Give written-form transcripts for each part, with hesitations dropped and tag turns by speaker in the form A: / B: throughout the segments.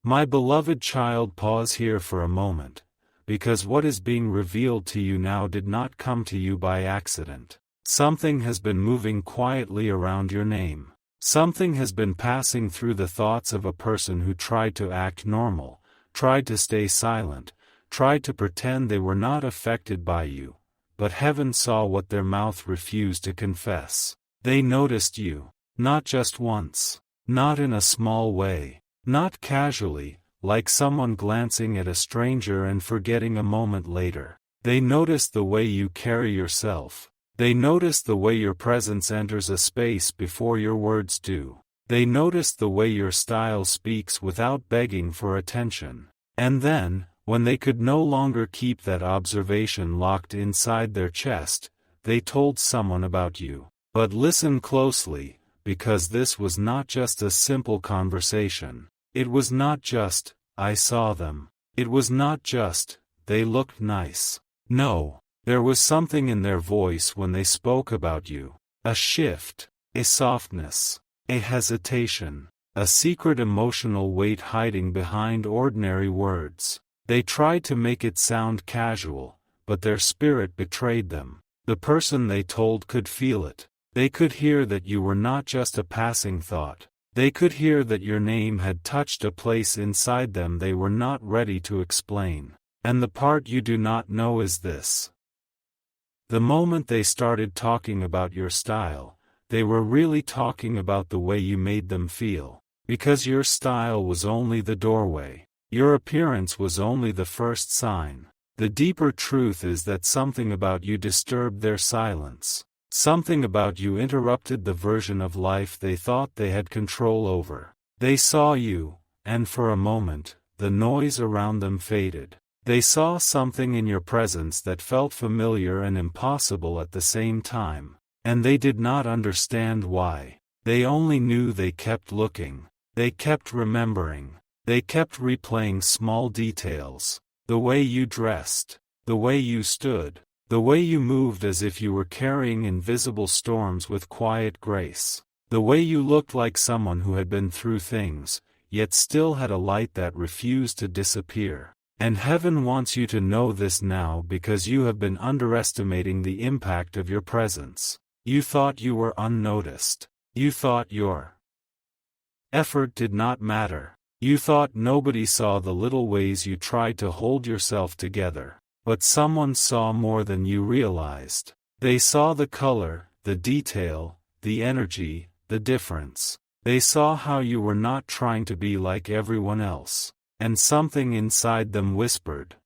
A: My beloved child, pause here for a moment, because what is being revealed to you now did not come to you by accident. Something has been moving quietly around your name. Something has been passing through the thoughts of a person who tried to act normal, tried to stay silent, tried to pretend they were not affected by you, but heaven saw what their mouth refused to confess. They noticed you, not just once, not in a small way, not casually, like someone glancing at a stranger and forgetting a moment later. They noticed the way you carry yourself. They noticed the way your presence enters a space before your words do. They noticed the way your style speaks without begging for attention. And then, when they could no longer keep that observation locked inside their chest, they told someone about you. But listen closely, because this was not just a simple conversation. It was not just, I saw them. It was not just, they looked nice. No. There was something in their voice when they spoke about you. A shift, a softness, a hesitation, a secret emotional weight hiding behind ordinary words. They tried to make it sound casual, but their spirit betrayed them. The person they told could feel it. They could hear that you were not just a passing thought. They could hear that your name had touched a place inside them they were not ready to explain. And the part you do not know is this. The moment they started talking about your style, they were really talking about the way you made them feel. Because your style was only the doorway. Your appearance was only the first sign. The deeper truth is that something about you disturbed their silence. Something about you interrupted the version of life they thought they had control over. They saw you, and for a moment, the noise around them faded. They saw something in your presence that felt familiar and impossible at the same time, and they did not understand why. They only knew they kept looking. They kept remembering. They kept replaying small details. The way you dressed, the way you stood, the way you moved as if you were carrying invisible storms with quiet grace. The way you looked like someone who had been through things, yet still had a light that refused to disappear. And heaven wants you to know this now because you have been underestimating the impact of your presence. You thought you were unnoticed. You thought your effort did not matter. You thought nobody saw the little ways you tried to hold yourself together. But someone saw more than you realized. They saw the color, the detail, the energy, the difference. They saw how you were not trying to be like everyone else. And something inside them whispered.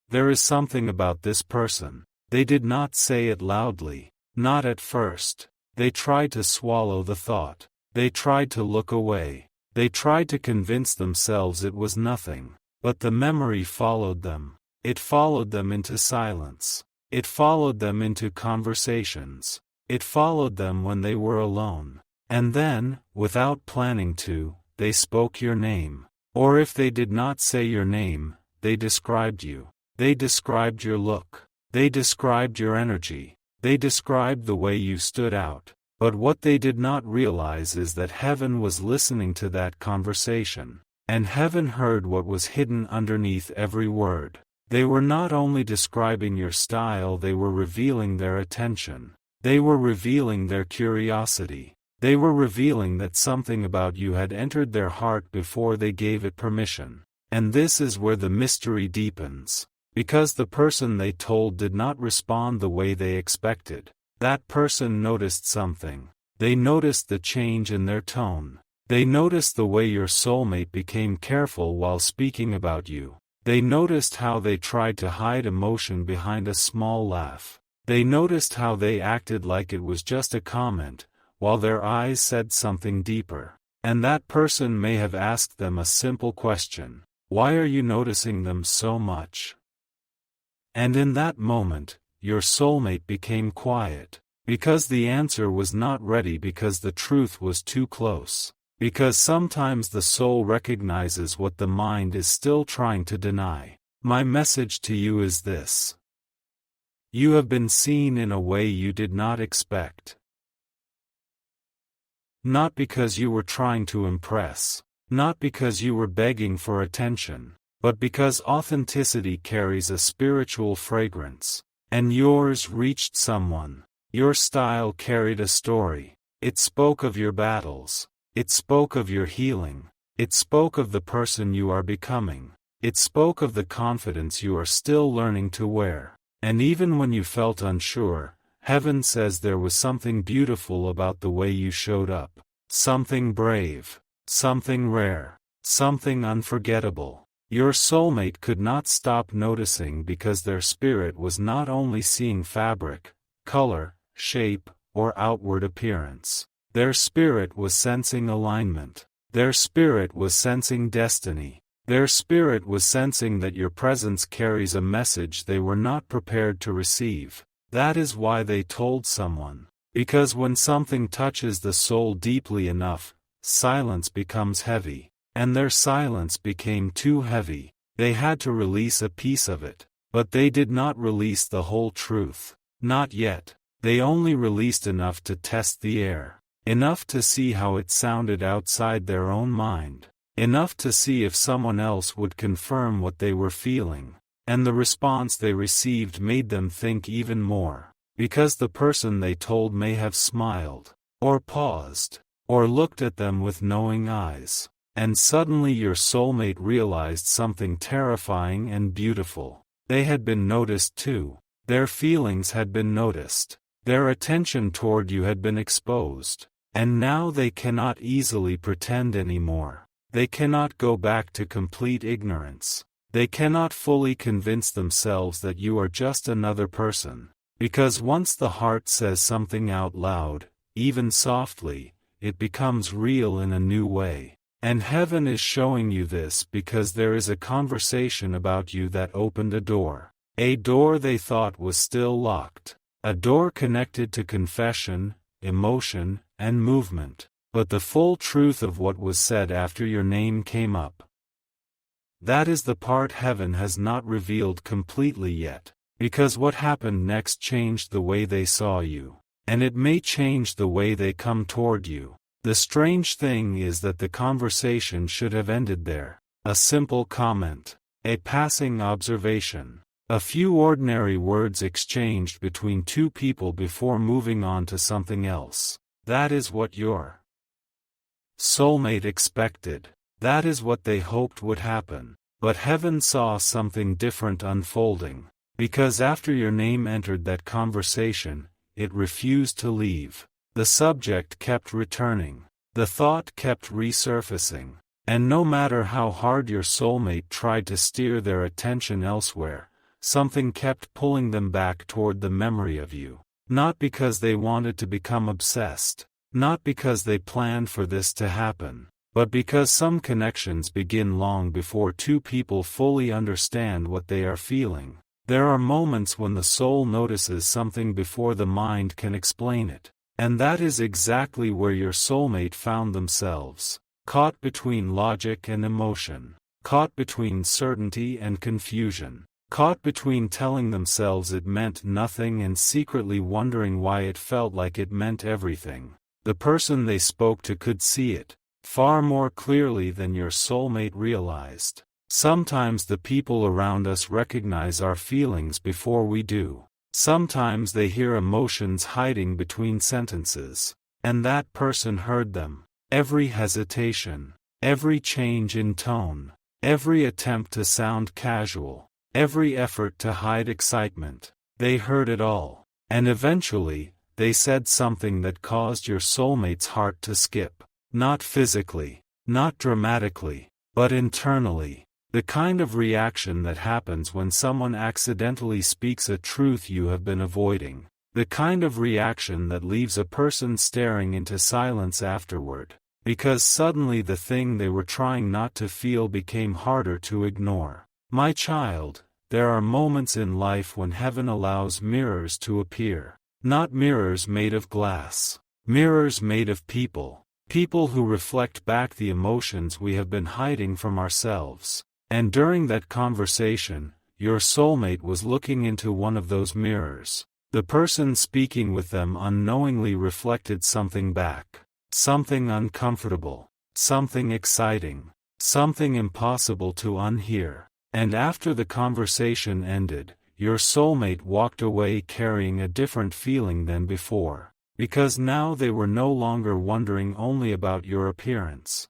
A: There is something about this person. They did not say it loudly. Not at first. They tried to swallow the thought. They tried to look away. They tried to convince themselves it was nothing. But the memory followed them. It followed them into silence. It followed them into conversations. It followed them when they were alone. And then, without planning to, they spoke your name. Or if they did not say your name, they described you. They described your look. They described your energy. They described the way you stood out. But what they did not realize is that heaven was listening to that conversation. And heaven heard what was hidden underneath every word. They were not only describing your style, they were revealing their attention. They were revealing their curiosity. They were revealing that something about you had entered their heart before they gave it permission. And this is where the mystery deepens. Because the person they told did not respond the way they expected. That person noticed something. They noticed the change in their tone. They noticed the way your soulmate became careful while speaking about you. They noticed how they tried to hide emotion behind a small laugh. They noticed how they acted like it was just a comment, while their eyes said something deeper. And that person may have asked them a simple question. Why are you noticing them so much? And in that moment, your soulmate became quiet. Because the answer was not ready, because the truth was too close. Because sometimes the soul recognizes what the mind is still trying to deny. My message to you is this. You have been seen in a way you did not expect. Not because you were trying to impress, not because you were begging for attention, but because authenticity carries a spiritual fragrance. And yours reached someone. Your style carried a story. It spoke of your battles. It spoke of your healing. It spoke of the person you are becoming. It spoke of the confidence you are still learning to wear. And even when you felt unsure, heaven says there was something beautiful about the way you showed up. Something brave. Something rare. Something unforgettable. Your soulmate could not stop noticing because their spirit was not only seeing fabric, color, shape, or outward appearance. Their spirit was sensing alignment. Their spirit was sensing destiny. Their spirit was sensing that your presence carries a message they were not prepared to receive. That is why they told someone. Because when something touches the soul deeply enough, silence becomes heavy. And their silence became too heavy. They had to release a piece of it. But they did not release the whole truth. Not yet. They only released enough to test the air. Enough to see how it sounded outside their own mind. Enough to see if someone else would confirm what they were feeling. And the response they received made them think even more. Because the person they told may have smiled, or paused, or looked at them with knowing eyes. And suddenly your soulmate realized something terrifying and beautiful. They had been noticed too. Their feelings had been noticed. Their attention toward you had been exposed. And now they cannot easily pretend anymore. They cannot go back to complete ignorance. They cannot fully convince themselves that you are just another person. Because once the heart says something out loud, even softly, it becomes real in a new way. And heaven is showing you this because there is a conversation about you that opened a door. A door they thought was still locked. A door connected to confession, emotion, and movement. But the full truth of what was said after your name came up. That is the part heaven has not revealed completely yet. Because what happened next changed the way they saw you. And it may change the way they come toward you. The strange thing is that the conversation should have ended there. A simple comment. A passing observation. A few ordinary words exchanged between two people before moving on to something else. That is what your soulmate expected. That is what they hoped would happen. But heaven saw something different unfolding. Because after your name entered that conversation, it refused to leave. The subject kept returning. The thought kept resurfacing. And no matter how hard your soulmate tried to steer their attention elsewhere, something kept pulling them back toward the memory of you. Not because they wanted to become obsessed. Not because they planned for this to happen. But because some connections begin long before two people fully understand what they are feeling. There are moments when the soul notices something before the mind can explain it. And that is exactly where your soulmate found themselves. Caught between logic and emotion. Caught between certainty and confusion. Caught between telling themselves it meant nothing and secretly wondering why it felt like it meant everything. The person they spoke to could see it, far more clearly than your soulmate realized. Sometimes the people around us recognize our feelings before we do. Sometimes they hear emotions hiding between sentences. And that person heard them. Every hesitation. Every change in tone. Every attempt to sound casual. Every effort to hide excitement. They heard it all. And eventually, they said something that caused your soulmate's heart to skip. Not physically. Not dramatically. But internally. The kind of reaction that happens when someone accidentally speaks a truth you have been avoiding. The kind of reaction that leaves a person staring into silence afterward. Because suddenly the thing they were trying not to feel became harder to ignore. My child, there are moments in life when heaven allows mirrors to appear. Not mirrors made of glass. Mirrors made of people. People who reflect back the emotions we have been hiding from ourselves. And during that conversation, your soulmate was looking into one of those mirrors. The person speaking with them unknowingly reflected something back. Something uncomfortable. something exciting, something impossible to unhear. And after the conversation ended, your soulmate walked away carrying a different feeling than before, because now they were no longer wondering only about your appearance.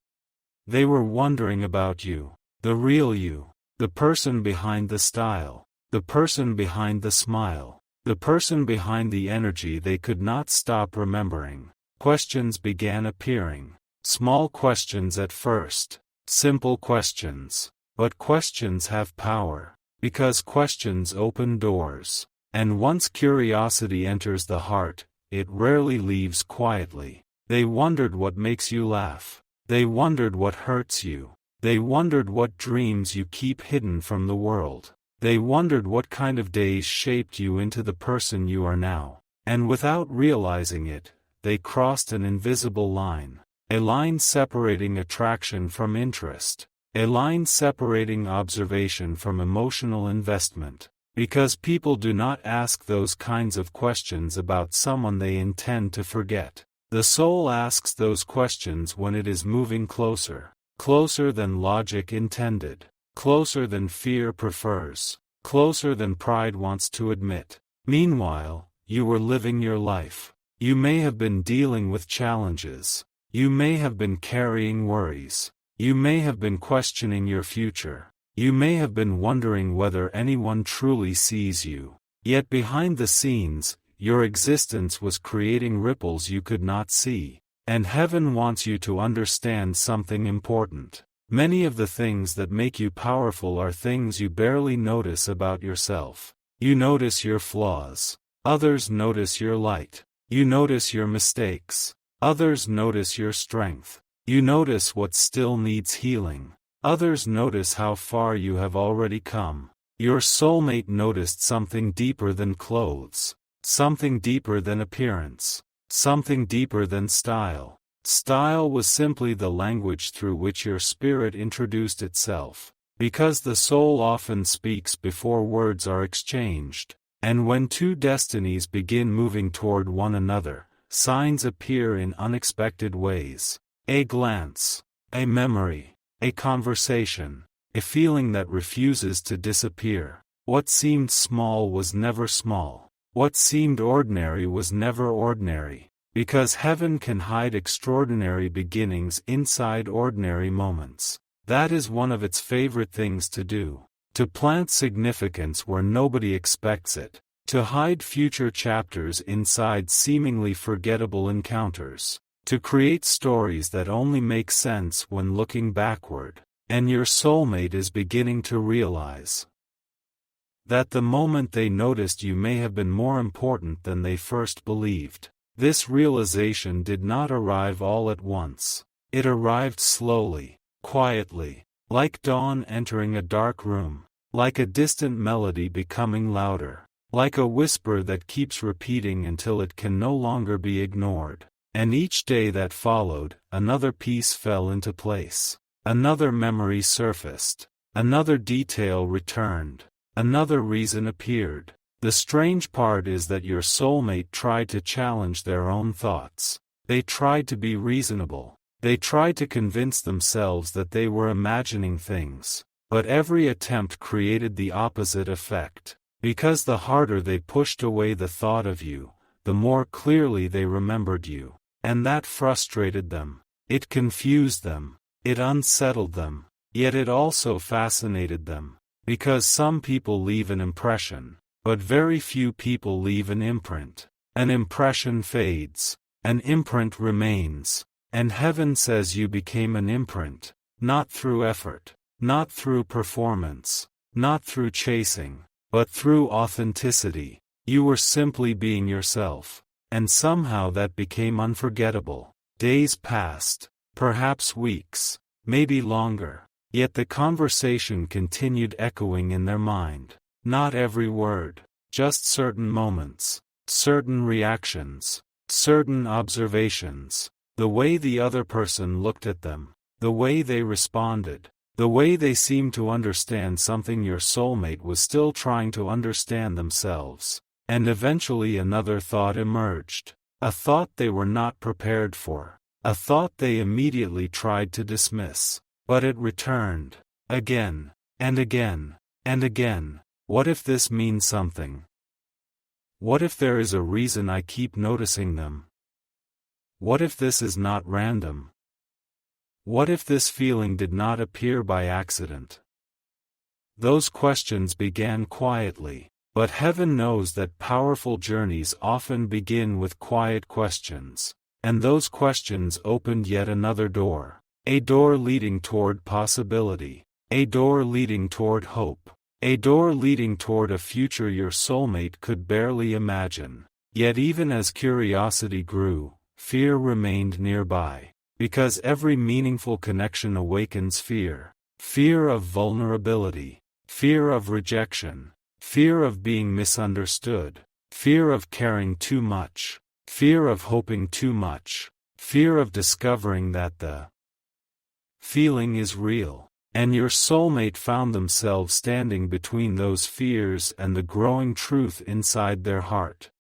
A: They were wondering about you, the real you, the person behind the style, the person behind the smile, the person behind the energy they could not stop remembering. Questions began appearing, small questions at first, simple questions. But questions have power, because questions open doors, and once curiosity enters the heart, it rarely leaves quietly. They wondered what makes you laugh. They wondered what hurts you. They wondered what dreams you keep hidden from the world. They wondered what kind of days shaped you into the person you are now. And without realizing it, they crossed an invisible line, a line separating attraction from interest. A line separating observation from emotional investment, because people do not ask those kinds of questions about someone they intend to forget. The soul asks those questions when it is moving closer, closer than logic intended, closer than fear prefers, closer than pride wants to admit. Meanwhile, you were living your life. You may have been dealing with challenges. You may have been carrying worries. You may have been questioning your future. You may have been wondering whether anyone truly sees you. Yet behind the scenes, your existence was creating ripples you could not see. And heaven wants you to understand something important. Many of the things that make you powerful are things you barely notice about yourself. You notice your flaws. Others notice your light. You notice your mistakes. Others notice your strength. You notice what still needs healing. Others notice how far you have already come. Your soulmate noticed something deeper than clothes, something deeper than appearance, something deeper than style. Style was simply the language through which your spirit introduced itself, because the soul often speaks before words are exchanged. And when two destinies begin moving toward one another, signs appear in unexpected ways. A glance, a memory, a conversation, a feeling that refuses to disappear. What seemed small was never small. What seemed ordinary was never ordinary, because heaven can hide extraordinary beginnings inside ordinary moments. That is one of its favorite things to do. To plant significance where nobody expects it. To hide future chapters inside seemingly forgettable encounters. To create stories that only make sense when looking backward. And your soulmate is beginning to realize that the moment they noticed you may have been more important than they first believed. This realization did not arrive all at once. It arrived slowly, quietly, like dawn entering a dark room, like a distant melody becoming louder, like a whisper that keeps repeating until it can no longer be ignored. And each day that followed, another piece fell into place. Another memory surfaced. Another detail returned. Another reason appeared. The strange part is that your soulmate tried to challenge their own thoughts. They tried to be reasonable. They tried to convince themselves that they were imagining things. But every attempt created the opposite effect. Because the harder they pushed away the thought of you, the more clearly they remembered you. And that frustrated them. It confused them. It unsettled them. Yet it also fascinated them. Because some people leave an impression, but very few people leave an imprint. An impression fades. An imprint remains. And heaven says you became an imprint. Not through effort. Not through performance. Not through chasing. But through authenticity. You were simply being yourself. And somehow that became unforgettable. Days passed. Perhaps weeks. Maybe longer. Yet the conversation continued echoing in their mind. Not every word. Just certain moments. Certain reactions. Certain observations. The way the other person looked at them. The way they responded. The way they seemed to understand something your soulmate was still trying to understand themselves. And eventually another thought emerged. A thought they were not prepared for. a thought they immediately tried to dismiss. But it returned. Again, and again, and again. What if this means something? What if there is a reason I keep noticing them? What if this is not random? What if this feeling did not appear by accident? Those questions began quietly, but heaven knows that powerful journeys often begin with quiet questions, and those questions opened yet another door, a door leading toward possibility, a door leading toward hope, a door leading toward a future your soulmate could barely imagine. Yet even as curiosity grew, fear remained nearby, because every meaningful connection awakens fear, fear of vulnerability, fear of rejection, fear of being misunderstood, fear of caring too much, fear of hoping too much, fear of discovering that the feeling is real. And your soulmate found themselves standing between those fears and the growing truth inside their heart.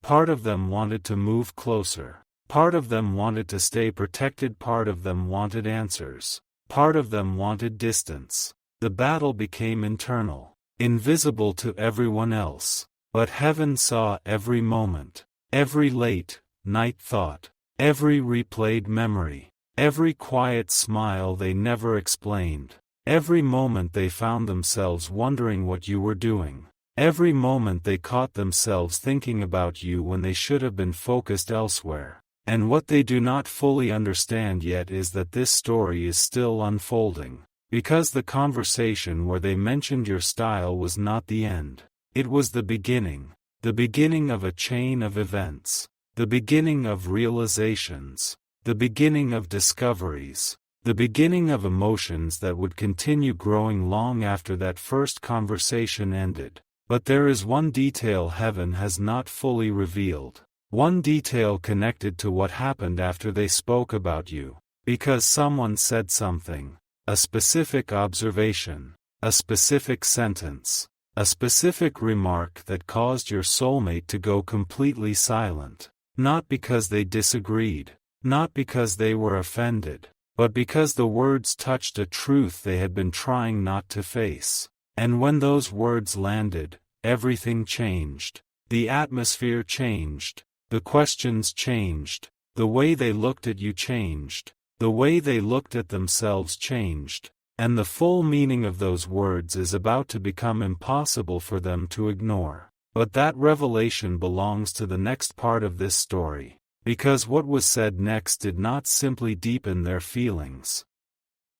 A: Part of them wanted to move closer. Part of them wanted to stay protected. Part of them wanted answers. Part of them wanted distance. The battle became internal, invisible to everyone else. But heaven saw every moment, every late night thought, every replayed memory, every quiet smile they never explained, every moment they found themselves wondering what you were doing, every moment they caught themselves thinking about you when they should have been focused elsewhere. And what they do not fully understand yet is that this story is still unfolding, because the conversation where they mentioned your style was not the end. It was the beginning of a chain of events, the beginning of realizations, the beginning of discoveries, the beginning of emotions that would continue growing long after that first conversation ended. But there is one detail heaven has not fully revealed, one detail connected to what happened after they spoke about you, because someone said something, a specific observation, a specific sentence, a specific remark that caused your soulmate to go completely silent, not because they disagreed, not because they were offended, but because the words touched a truth they had been trying not to face. And when those words landed, everything changed. The atmosphere changed, the questions changed, the way they looked at you changed, the way they looked at themselves changed, and the full meaning of those words is about to become impossible for them to ignore. But that revelation belongs to the next part of this story. Because what was said next did not simply deepen their feelings.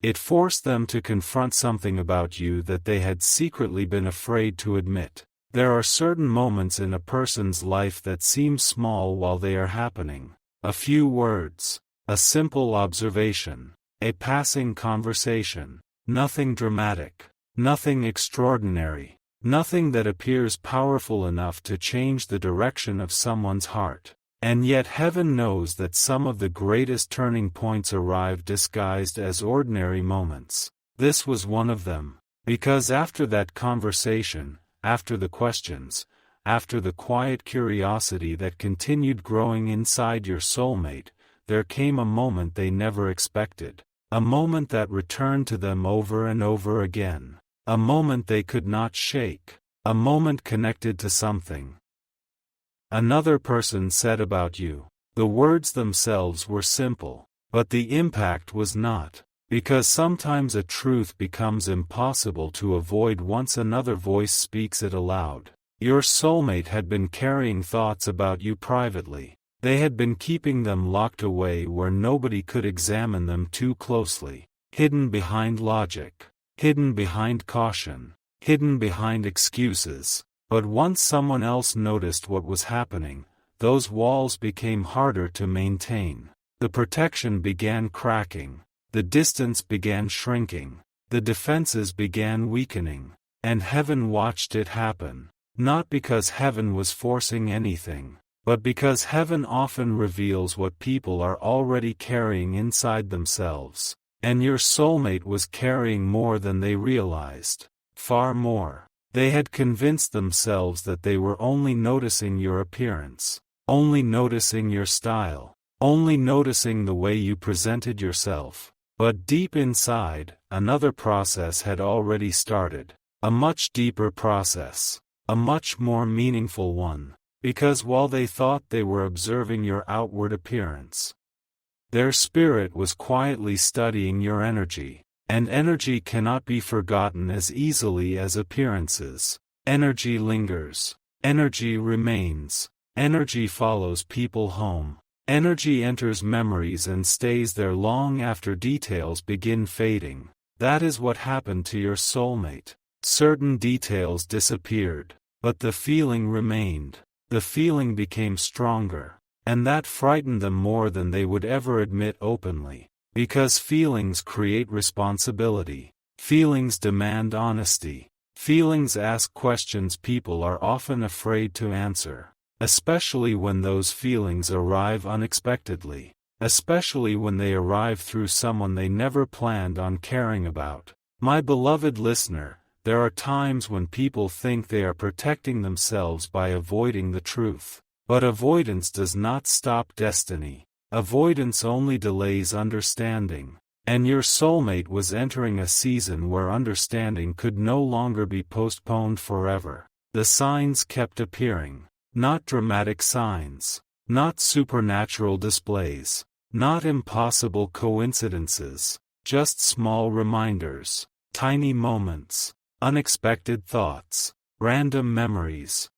A: It forced them to confront something about you that they had secretly been afraid to admit. There are certain moments in a person's life that seem small while they are happening. A few words, a simple observation, a passing conversation, nothing dramatic, nothing extraordinary, nothing that appears powerful enough to change the direction of someone's heart. And yet heaven knows that some of the greatest turning points arrive disguised as ordinary moments. This was one of them, because after that conversation, after the questions, after the quiet curiosity that continued growing inside your soulmate, there came a moment they never expected, a moment that returned to them over and over again, a moment they could not shake, a moment connected to something another person said about you. The words themselves were simple, but the impact was not, because sometimes a truth becomes impossible to avoid once another voice speaks it aloud. Your soulmate had been carrying thoughts about you privately. They had been keeping them locked away where nobody could examine them too closely, hidden behind logic, hidden behind caution, hidden behind excuses. But once someone else noticed what was happening, those walls became harder to maintain. The protection began cracking, the distance began shrinking, the defenses began weakening, and heaven watched it happen, not because heaven was forcing anything, but because heaven often reveals what people are already carrying inside themselves. And your soulmate was carrying more than they realized, far more. They had convinced themselves that they were only noticing your appearance, only noticing your style, only noticing the way you presented yourself. But deep inside, another process had already started. A much deeper process. A much more meaningful one. Because while they thought they were observing your outward appearance, their spirit was quietly studying your energy. And energy cannot be forgotten as easily as appearances. Energy lingers. Energy remains. Energy follows people home. Energy enters memories and stays there long after details begin fading. That is what happened to your soulmate. Certain details disappeared, but the feeling remained. The feeling became stronger, and that frightened them more than they would ever admit openly. Because feelings create responsibility. Feelings demand honesty. Feelings ask questions people are often afraid to answer. Especially when those feelings arrive unexpectedly. Especially when they arrive through someone they never planned on caring about. My beloved listener, there are times when people think they are protecting themselves by avoiding the truth. But avoidance does not stop destiny. Avoidance only delays understanding. And your soulmate was entering a season where understanding could no longer be postponed forever. The signs kept appearing. Not dramatic signs. Not supernatural displays. Not impossible coincidences. Just small reminders. Tiny moments. Unexpected thoughts. Random memories.